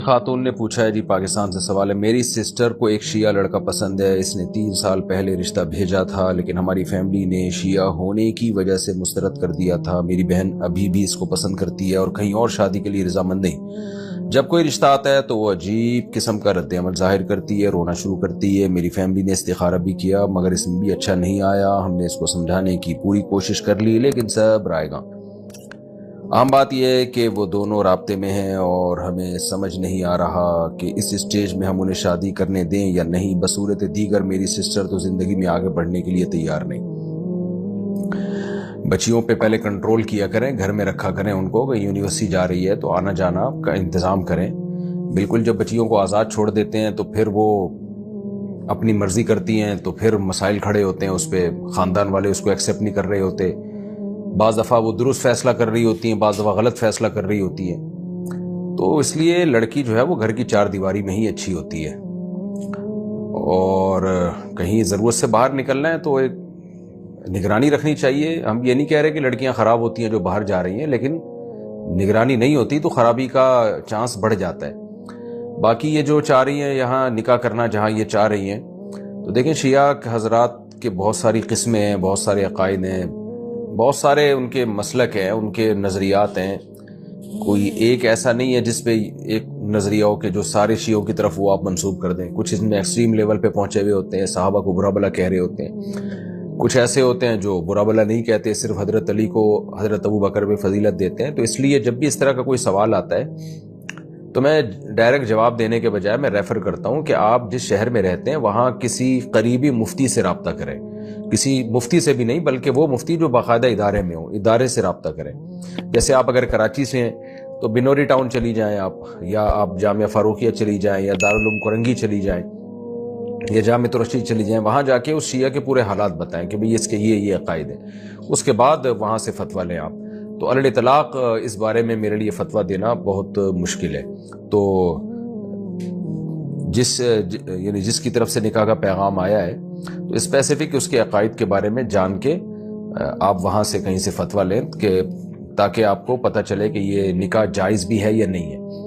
خاتون نے پوچھا ہے جی، پاکستان سے سوال ہے، میری سسٹر کو ایک شیعہ لڑکا پسند ہے، اس نے 3 سال پہلے رشتہ بھیجا تھا لیکن ہماری فیملی نے شیعہ ہونے کی وجہ سے مسترد کر دیا تھا۔ میری بہن ابھی بھی اس کو پسند کرتی ہے اور کہیں اور شادی کے لیے رضامند نہیں۔ جب کوئی رشتہ آتا ہے تو وہ عجیب قسم کا رد عمل ظاہر کرتی ہے، رونا شروع کرتی ہے۔ میری فیملی نے استخارہ بھی کیا مگر اس میں بھی اچھا نہیں آیا۔ ہم نے اس کو سمجھانے کی پوری کوشش کر لی لیکن سب رائے گاں۔ عام بات یہ ہے کہ وہ دونوں رابطے میں ہیں اور ہمیں سمجھ نہیں آ رہا کہ اس اسٹیج میں ہم انہیں شادی کرنے دیں یا نہیں۔ بصورت دیگر میری سسٹر تو زندگی میں آگے بڑھنے کے لیے تیار نہیں۔ بچیوں پہ پہلے کنٹرول کیا کریں، گھر میں رکھا کریں ان کو، یونیورسٹی جا رہی ہے تو آنا جانا کا انتظام کریں۔ بالکل جب بچیوں کو آزاد چھوڑ دیتے ہیں تو پھر وہ اپنی مرضی کرتی ہیں تو پھر مسائل کھڑے ہوتے ہیں اس پہ، خاندان والے اس کو ایکسیپٹ نہیں کر رہے ہوتے۔ بعض دفعہ وہ درست فیصلہ کر رہی ہوتی ہیں، بعض دفعہ غلط فیصلہ کر رہی ہوتی ہیں، تو اس لیے لڑکی جو ہے وہ گھر کی 4 دیواری میں ہی اچھی ہوتی ہے۔ اور کہیں ضرورت سے باہر نکلنا ہے تو ایک نگرانی رکھنی چاہیے۔ ہم یہ نہیں کہہ رہے کہ لڑکیاں خراب ہوتی ہیں جو باہر جا رہی ہیں، لیکن نگرانی نہیں ہوتی تو خرابی کا چانس بڑھ جاتا ہے۔ باقی یہ جو چاہ رہی ہیں یہاں نکاح کرنا جہاں یہ چاہ رہی ہیں، تو دیکھیں شیعہ حضرات کے بہت ساری قسمیں ہیں، بہت سارے عقائد ہیں، بہت سارے ان کے مسلک ہیں، ان کے نظریات ہیں۔ کوئی ایک ایسا نہیں ہے جس پہ ایک نظریہ ہو کہ جو سارے شیعوں کی طرف وہ آپ منسوب کر دیں۔ کچھ اس میں ایکسٹریم لیول پہ پہنچے ہوئے ہوتے ہیں، صحابہ کو برا بلا کہہ رہے ہوتے ہیں۔ کچھ ایسے ہوتے ہیں جو برا بلا نہیں کہتے، صرف حضرت علی کو حضرت ابو بکر میں فضیلت دیتے ہیں۔ تو اس لیے جب بھی اس طرح کا کوئی سوال آتا ہے تو میں ڈائریکٹ جواب دینے کے بجائے میں ریفر کرتا ہوں کہ آپ جس شہر میں رہتے ہیں وہاں کسی قریبی مفتی سے رابطہ کریں۔ کسی مفتی سے بھی نہیں بلکہ وہ مفتی جو باقاعدہ ادارے میں ہوں، ادارے سے رابطہ کریں۔ جیسے آپ اگر کراچی سے ہیں تو بنوری ٹاؤن چلی جائیں آپ، یا آپ جامعہ فاروقیہ چلی جائیں، یا دارالعلوم کرنگی چلی جائیں، یا جامعہ رشید چلی جائیں۔ وہاں جا کے اس شیعہ کے پورے حالات بتائیں کہ بھئی اس کے یہ عقائد ہیں، اس کے بعد وہاں سے فتویٰ لیں آپ۔ تو علی اطلاق اس بارے میں میرے لیے فتویٰ دینا بہت مشکل ہے۔ تو جس کی طرف سے نکاح کا پیغام آیا ہے تو اسپیسیفک اس کے عقائد کے بارے میں جان کے آپ وہاں سے کہیں سے فتویٰ لیں کہ تاکہ آپ کو پتہ چلے کہ یہ نکاح جائز بھی ہے یا نہیں ہے۔